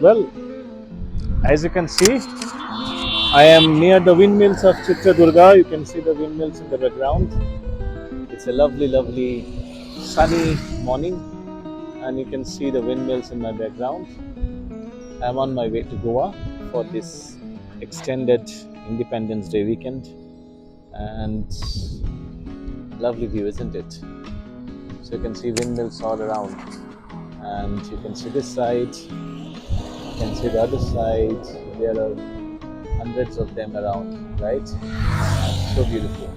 Well, as you can see, I am near the windmills of Chitradurga. You can see the windmills in the background. It's a lovely, lovely sunny morning, and you can see the windmills in my background. I'm on my way to Goa for this extended Independence Day weekend, and lovely view, isn't it? So you can see windmills all around, and you can see this side, you can see the other side. There are hundreds of them around, right? So beautiful.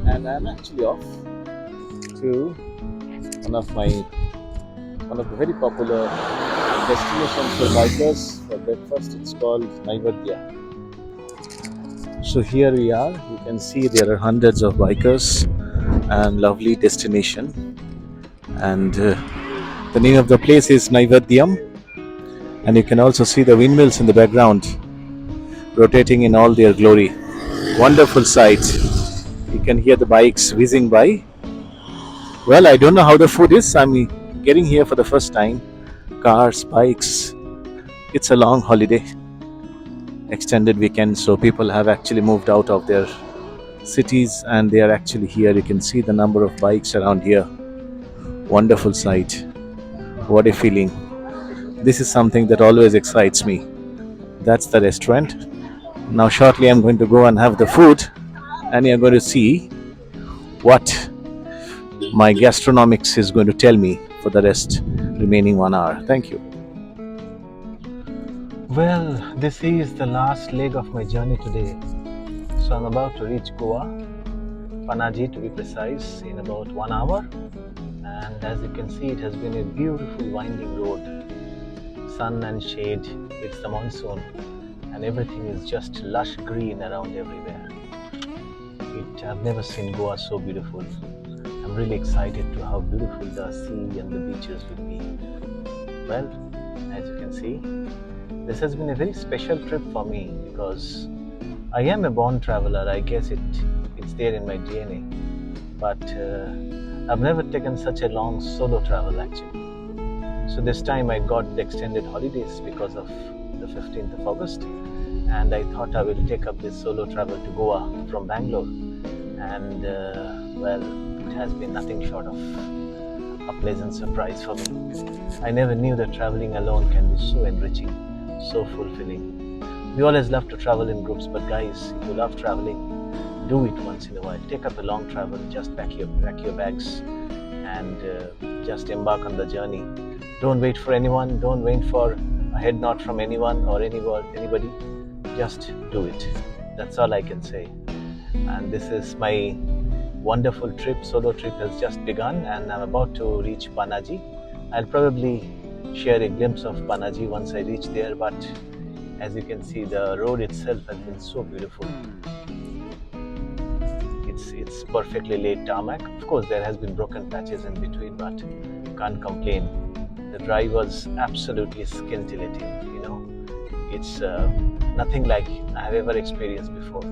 And I'm actually off to one of my one of the very popular destinations for bikers for breakfast. It's called Naivadya. So here we are. You can see there are hundreds of bikers and lovely destination. And the name of the place is Naivadyam. And you can also see the windmills in the background rotating in all their glory. Wonderful sight. You can hear the bikes whizzing by. Well, I don't know how the food is. I'm getting here for the first time. Cars, bikes. It's a long holiday, extended weekend, so people have actually moved out of their cities and they are actually here. You can see the number of bikes around here. Wonderful sight. What a feeling. This is something that always excites me. That's the restaurant. Now, shortly, I'm going to go and have the food, and you're going to see what my gastronomics is going to tell me for the rest remaining 1 hour. Thank you. Well, this is the last leg of my journey today. So I'm about to reach Goa, Panaji to be precise, in about 1 hour. And as you can see, it has been a beautiful winding road. Sun and shade, it's the monsoon, and everything is just lush green around everywhere. I've never seen Goa so beautiful. I'm really excited to how beautiful the sea and the beaches will be. Well, as you can see, this has been a very special trip for me because I am a born traveler. I guess it's there in my DNA. But I've never taken such a long solo travel actually. So this time I got the extended holidays because of the 15th of August, and I thought I will take up this solo travel to Goa from Bangalore. And well, it has been nothing short of a pleasant surprise for me. I never knew that traveling alone can be so enriching, so fulfilling. We always love to travel in groups, but guys, if you love traveling, do it once in a while. Take up a long travel, just pack your bags and just embark on the journey. Don't wait for anyone, don't wait for a head nod from anyone or anybody. Just do it. That's all I can say. And this is my wonderful trip. Solo trip has just begun, and I'm about to reach Panaji. I'll probably share a glimpse of Panaji once I reach there, but as you can see, the road itself has been so beautiful. It's perfectly laid tarmac. Of course, there has been broken patches in between, but can't complain. The drive was absolutely scintillating. It's nothing like I have ever experienced before.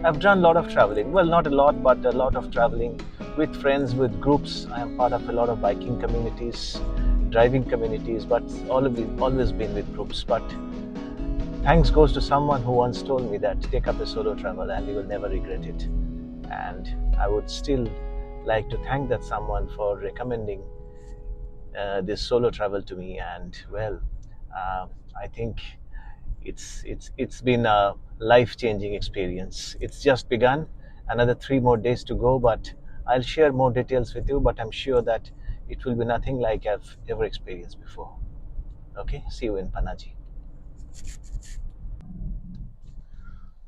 I've done a lot of traveling. Well, not a lot, but a lot of traveling with friends, with groups. I am part of a lot of biking communities, driving communities, but always been with groups. But thanks goes to someone who once told me that take up a solo travel and you will never regret it. And I would still like to thank that someone for recommending this solo travel to me. And well, I think it's been a life-changing experience. It's just begun. Another 3 more days to go, but I'll share more details with you. But I'm sure that it will be nothing like I've ever experienced before. Okay, see you in Panaji.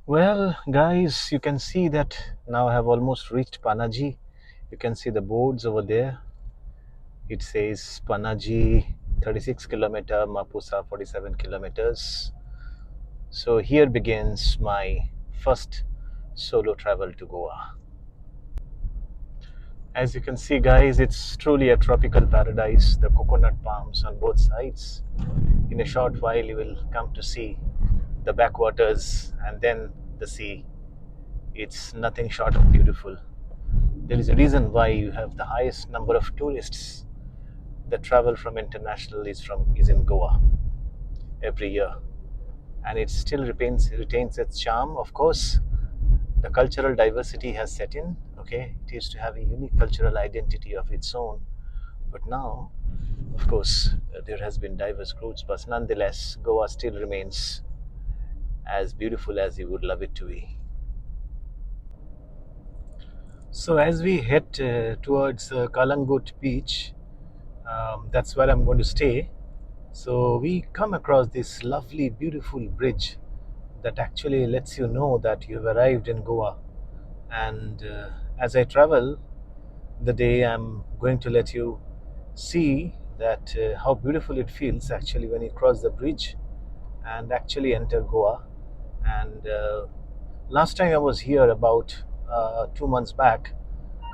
Well, guys, you can see that now I have almost reached Panaji. You can see the boards over there. It says Panaji 36 kilometer, Mapusa 47 kilometers. So here begins my first solo travel to Goa. As you can see, guys, it's truly a tropical paradise. The coconut palms on both sides. In a short while, you will come to see the backwaters and then the sea. It's nothing short of beautiful. There is a reason why you have the highest number of tourists that travel from international is in Goa. every year, and it still retains its charm. Of course, the cultural diversity has set in. Okay, it used to have a unique cultural identity of its own, but now, of course, there has been diverse groups, but nonetheless, Goa still remains as beautiful as you would love it to be. So as we head towards Kalangut beach, that's where I'm going to stay. So we come across this lovely, beautiful bridge that actually lets you know that you've arrived in Goa. And as I travel the day, I'm going to let you see that how beautiful it feels actually when you cross the bridge and actually enter Goa. And last time I was here about 2 months back,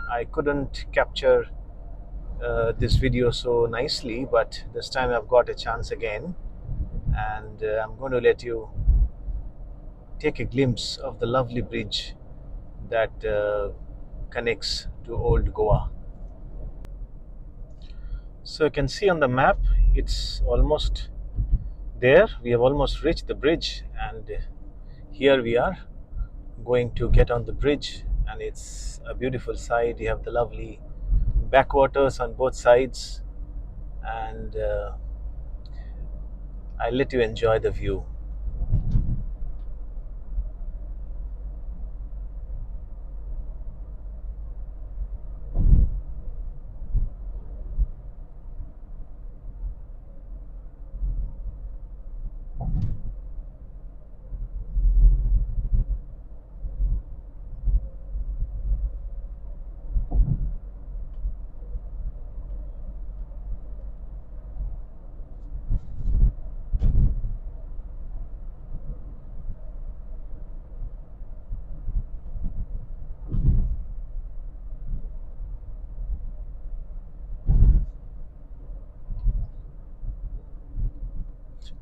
I couldn't capture this video so nicely, but this time I've got a chance again, and I'm going to let you take a glimpse of the lovely bridge that connects to Old Goa. So you can see on the map, it's almost there. We have almost reached the bridge, and here we are going to get on the bridge, and it's a beautiful sight. You have the lovely backwaters on both sides, and I'll let you enjoy the view.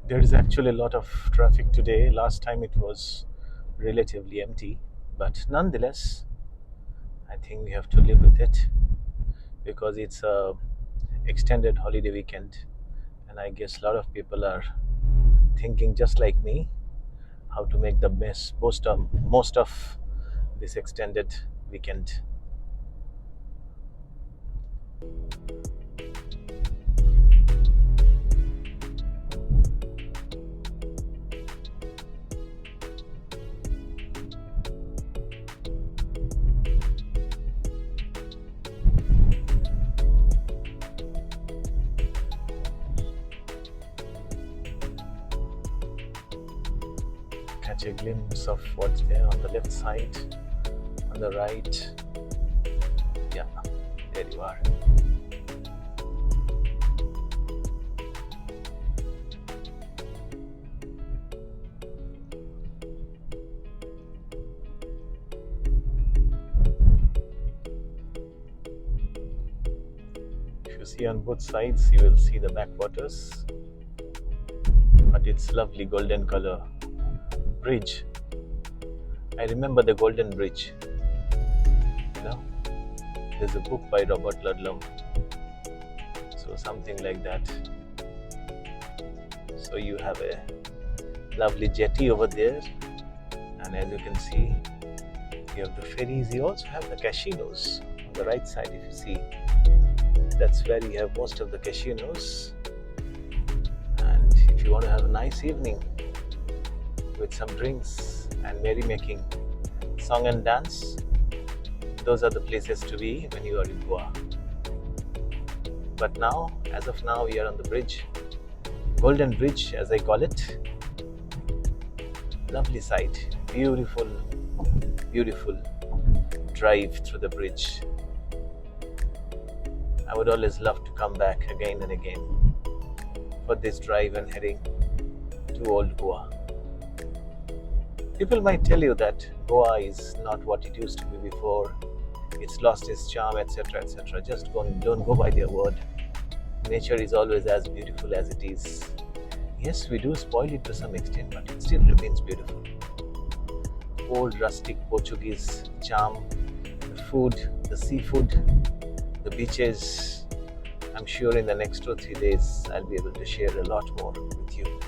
There is actually a lot of traffic today. Last time it was relatively empty, but nonetheless, I think we have to live with it because it's a extended holiday weekend, and I guess a lot of people are thinking just like me how to make the best most of this extended weekend. Catch a glimpse of what's there on the left side, on the right. Yeah, there you are. If you see on both sides, you will see the backwaters, but it's lovely golden color bridge. I remember the Golden Bridge. You know, there's a book by Robert Ludlum, so something like that. So you have a lovely jetty over there, and as you can see, you have the ferries. You also have the casinos on the right side. If you see, that's where you have most of the casinos. And if you want to have a nice evening with some drinks and merrymaking, song and dance, those are the places to be when you are in Goa. But now, as of now, we are on the bridge, Golden Bridge as I call it. Lovely sight, beautiful, beautiful drive through the bridge. I would always love to come back again and again for this drive and heading to Old Goa. People might tell you that Goa is not what it used to be before. It's lost its charm, etc., etc. Just don't go by their word. Nature is always as beautiful as it is. Yes, we do spoil it to some extent, but it still remains beautiful. Old rustic Portuguese charm, the food, the seafood, the beaches. I'm sure in the next 2 or 3 days I'll be able to share a lot more with you.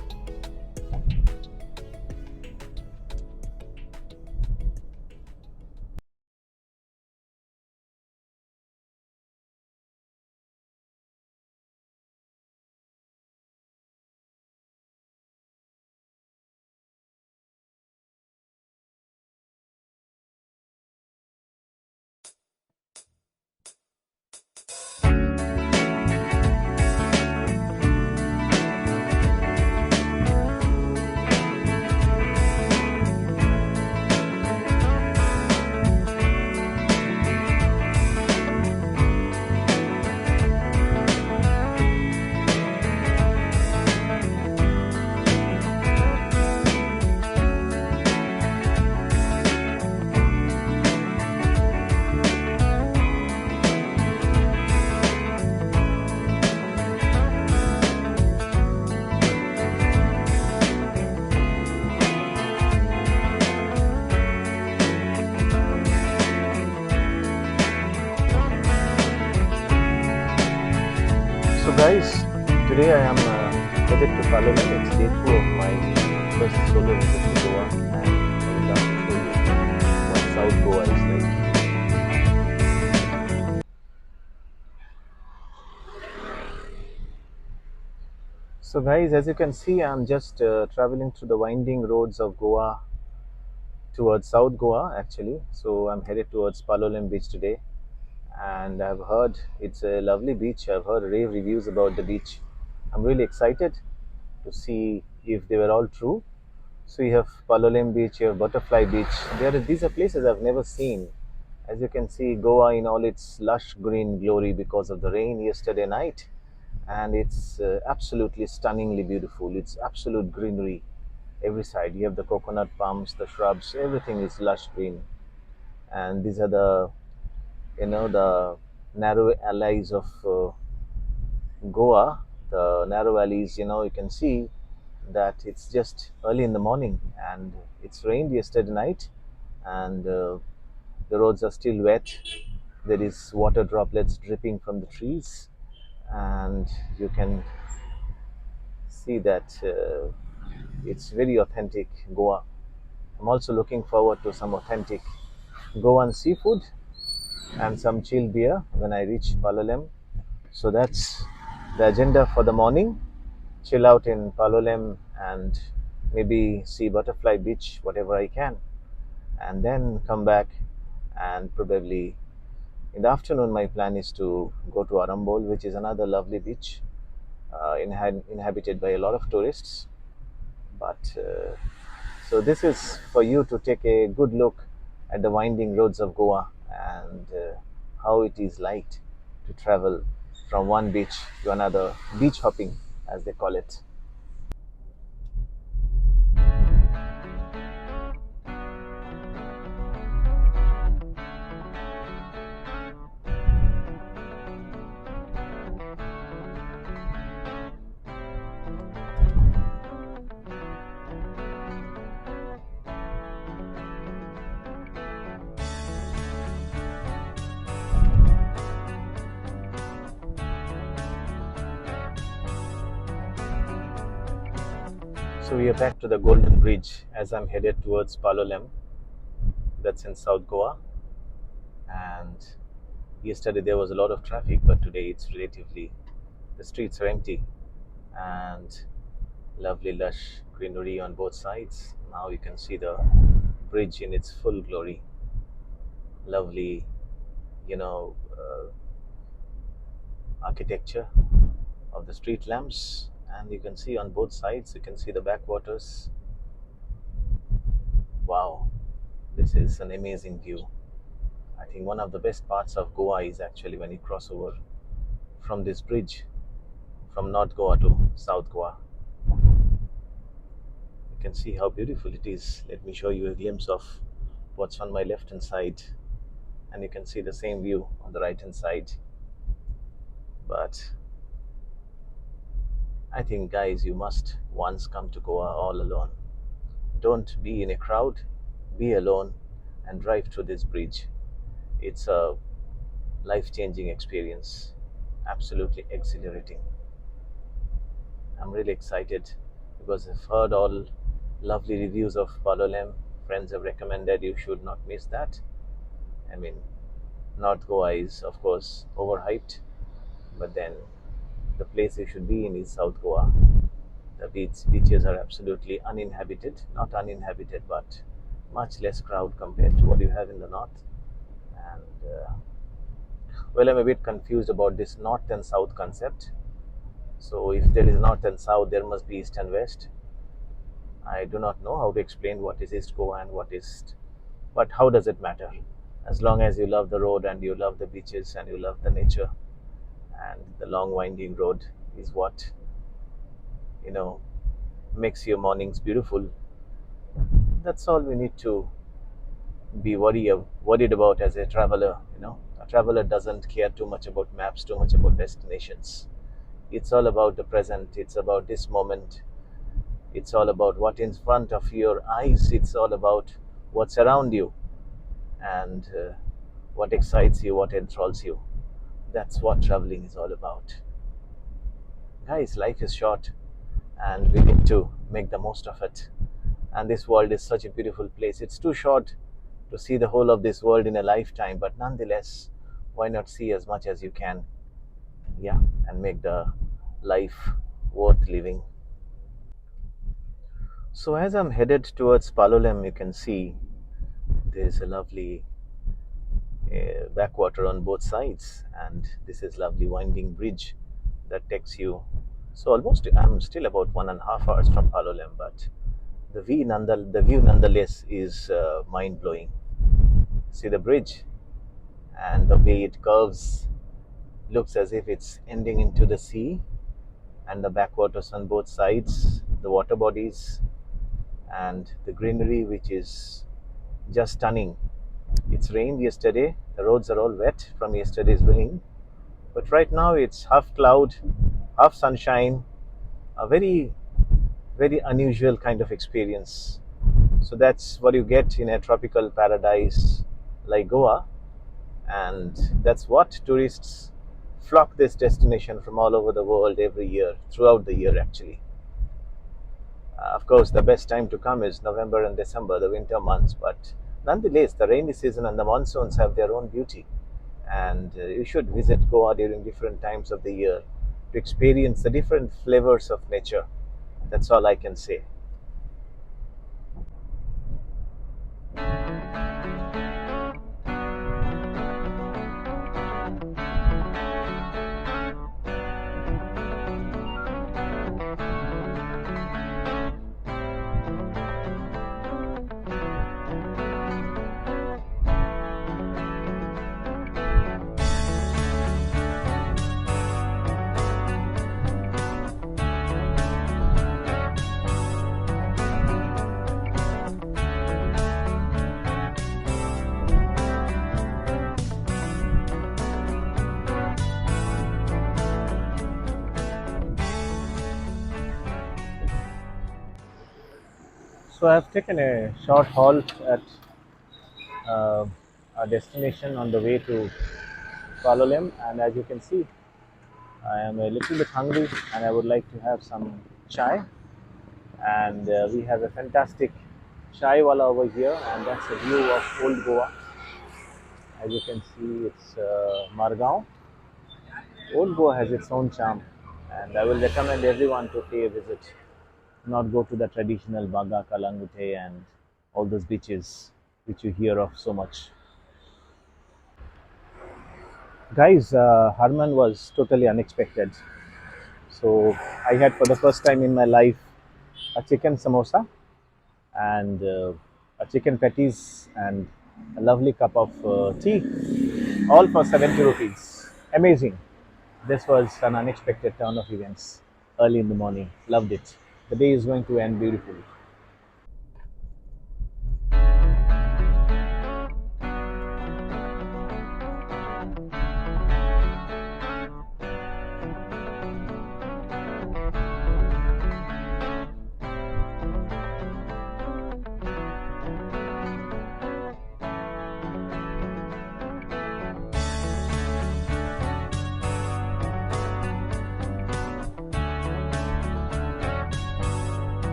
guys, today I am headed to Palolem. It's day 2 of my first solo visit to Goa, and I would love to show you what South Goa is like. So guys, as you can see, I'm just traveling through the winding roads of Goa towards South Goa actually. So I'm headed towards Palolem beach today, and I've heard it's a lovely beach. I've heard rave reviews about the beach. I'm really excited to see if they were all true. So you have Palolem Beach, you have Butterfly Beach. These are places I've never seen. As you can see, Goa in all its lush green glory because of the rain yesterday night, and it's absolutely stunningly beautiful. It's absolute greenery every side. You have the coconut palms, the shrubs, everything is lush green. And these are the narrow alleys of Goa. The narrow alleys, you can see that it's just early in the morning and it's rained yesterday night, and the roads are still wet. There is water droplets dripping from the trees, and you can see that it's very authentic Goa. I'm also looking forward to some authentic Goan seafood and some chilled beer when I reach Palolem. So that's the agenda for the morning. Chill out in Palolem and maybe see Butterfly Beach, whatever I can, and then come back. And probably in the afternoon, my plan is to go to Arambol, which is another lovely beach inhabited by a lot of tourists. But so this is for you to take a good look at the winding roads of Goa, and how it is like to travel from one beach to another, beach hopping as they call it. So we are back to the Golden Bridge as I'm headed towards Palolem, that's in South Goa. And yesterday there was a lot of traffic, but today it's relatively, the streets are empty, and lovely lush greenery on both sides. Now you can see the bridge in its full glory. Lovely, you know, architecture of the street lamps, and you can see on both sides, you can see the backwaters. Wow, this is an amazing view. I think one of the best parts of Goa is actually when you cross over from this bridge from North Goa to South Goa. You can see how beautiful it is. Let me show you a glimpse of what's on my left hand side, and you can see the same view on the right hand side. But I think, guys, you must once come to Goa all alone. Don't be in a crowd, be alone, and drive through this bridge. It's a life changing experience, absolutely exhilarating. I'm really excited because I've heard all lovely reviews of Palolem. Friends have recommended you should not miss that. I mean, North Goa is, of course, overhyped, but then the place you should be in is South Goa. The beaches are absolutely uninhabited, not uninhabited, but much less crowd compared to what you have in the north. And well, I'm a bit confused about this north and south concept. So if there is north and south, there must be east and west. I do not know how to explain what is East Goa and what is, but how does it matter? As long as you love the road and you love the beaches and you love the nature, and the long winding road is what you know makes your mornings beautiful. That's all we need to be worried about as a traveler. A traveler doesn't care too much about maps, too much about destinations. It's all about the present. It's about this moment. It's all about what in front of your eyes. It's all about what's around you, and what excites you, what enthralls you. That's what traveling is all about. Guys, life is short and we need to make the most of it. And this world is such a beautiful place. It's too short to see the whole of this world in a lifetime, but nonetheless, why not see as much as you can? Yeah, and make the life worth living. So, as I'm headed towards Palolem, you can see there's a lovely backwater on both sides, and this is lovely winding bridge that takes you. So almost, I'm still about 1.5 hours from Palolem, but the view nonetheless is mind blowing. See the bridge and the way it curves, looks as if it's ending into the sea, and the backwaters on both sides, the water bodies, and the greenery, which is just stunning. It's rained yesterday. The roads are all wet from yesterday's rain, but right now it's half cloud, half sunshine. A very, very unusual kind of experience. So that's what you get in a tropical paradise like Goa, and that's what tourists flock this destination from all over the world every year, throughout the year actually. Of course, the best time to come is November and December, the winter months, but nonetheless, the rainy season and the monsoons have their own beauty. And you should visit Goa during different times of the year to experience the different flavors of nature. That's all I can say. So I've taken a short halt at uh, our destination on the way to Palolem, and as you can see, I am a little bit hungry, and I would like to have some chai. And we have a fantastic chai wala over here, and that's a view of Old Goa. As you can see, it's Margao. Old Goa has its own charm, and I will recommend everyone to pay a visit, not go to the traditional Baga, Kalangute, and all those beaches which you hear of so much. Guys, Harman was totally unexpected. So I had for the first time in my life a chicken samosa and a chicken patties and a lovely cup of tea, all for 70 rupees. Amazing. This was an unexpected turn of events early in the morning. Loved it. The day is going to end beautifully.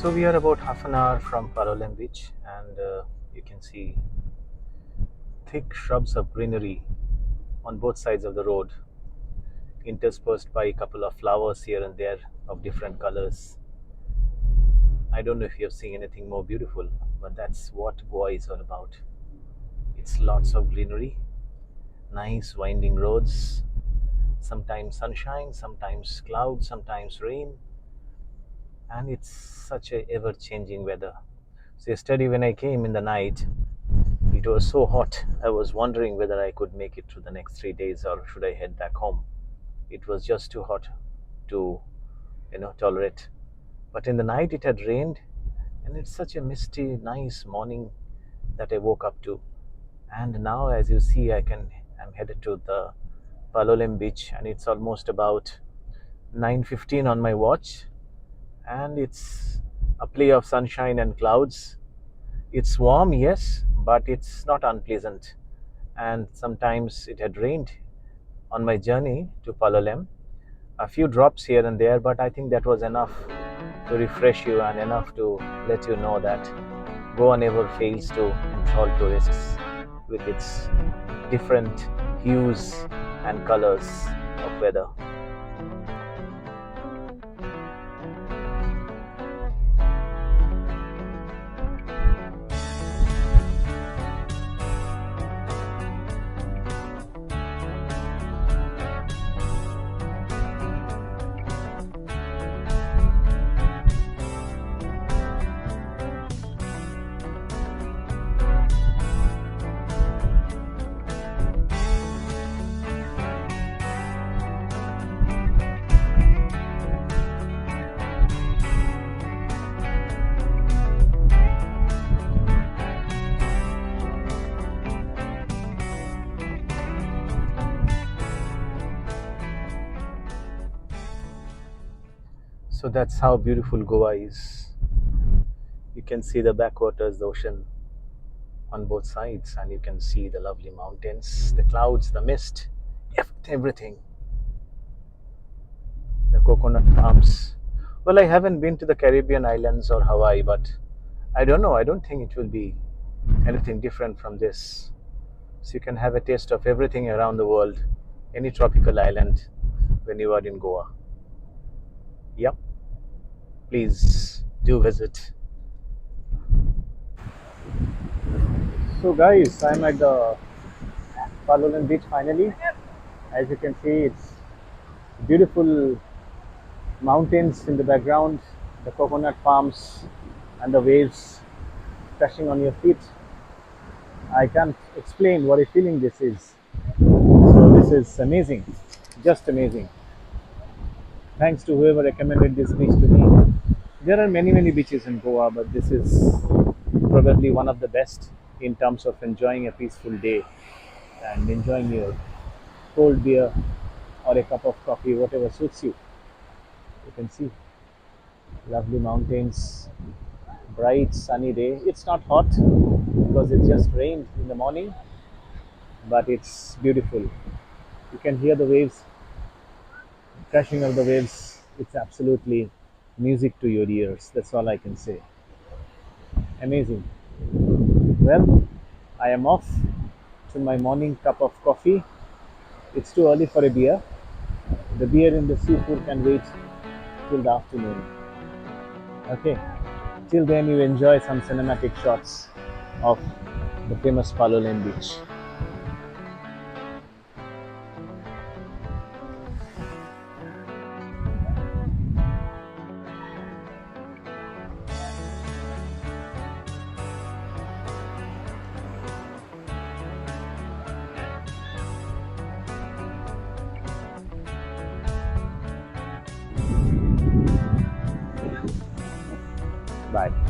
So we are about half an hour from Palolem Beach, and you can see thick shrubs of greenery on both sides of the road, interspersed by a couple of flowers here and there of different colors. I don't know if you have seen anything more beautiful, but that's what Goa is all about. It's lots of greenery, nice winding roads, sometimes sunshine, sometimes clouds, sometimes rain, and it's such a ever changing weather. So yesterday when I came in the night, it was so hot. I was wondering whether I could make it through the next 3 days or should I head back home. It was just too hot to, tolerate. But in the night it had rained, and it's such a misty, nice morning that I woke up to. And now, as you see, I'm headed to the Palolem beach, and it's almost about 9:15 on my watch, and it's a play of sunshine and clouds. It's warm, yes, but it's not unpleasant. And sometimes it had rained on my journey to Palolem, a few drops here and there, but I think that was enough to refresh you and enough to let you know that Goa never fails to enthrall tourists with its different hues and colors of weather. So that's how beautiful Goa is. You can see the backwaters, the ocean on both sides, and you can see the lovely mountains, the clouds, the mist, everything. The coconut palms. Well, I haven't been to the Caribbean islands or Hawaii, but I don't know. I don't think it will be anything different from this. So you can have a taste of everything around the world, any tropical island when you are in Goa. Yep, please do visit. So, guys, I'm at the Palolem beach finally. As you can see, it's beautiful mountains in the background, the coconut palms, and the waves crashing on your feet. I can't explain what a feeling this is. So, this is amazing, just amazing. Thanks to whoever recommended this beach to me. There are many, many beaches in Goa, but this is probably one of the best in terms of enjoying a peaceful day and enjoying your cold beer or a cup of coffee, whatever suits you. You can see lovely mountains, bright sunny day. It's not hot because it just rained in the morning, but it's beautiful. You can hear the waves, crashing of the waves. It's absolutely music to your ears. That's all I can say. Amazing. Well, I am off to my morning cup of coffee. It's too early for a beer. The beer and the seafood can wait till the afternoon. Okay. Till then, you enjoy some cinematic shots of the famous Palolem beach. Bye.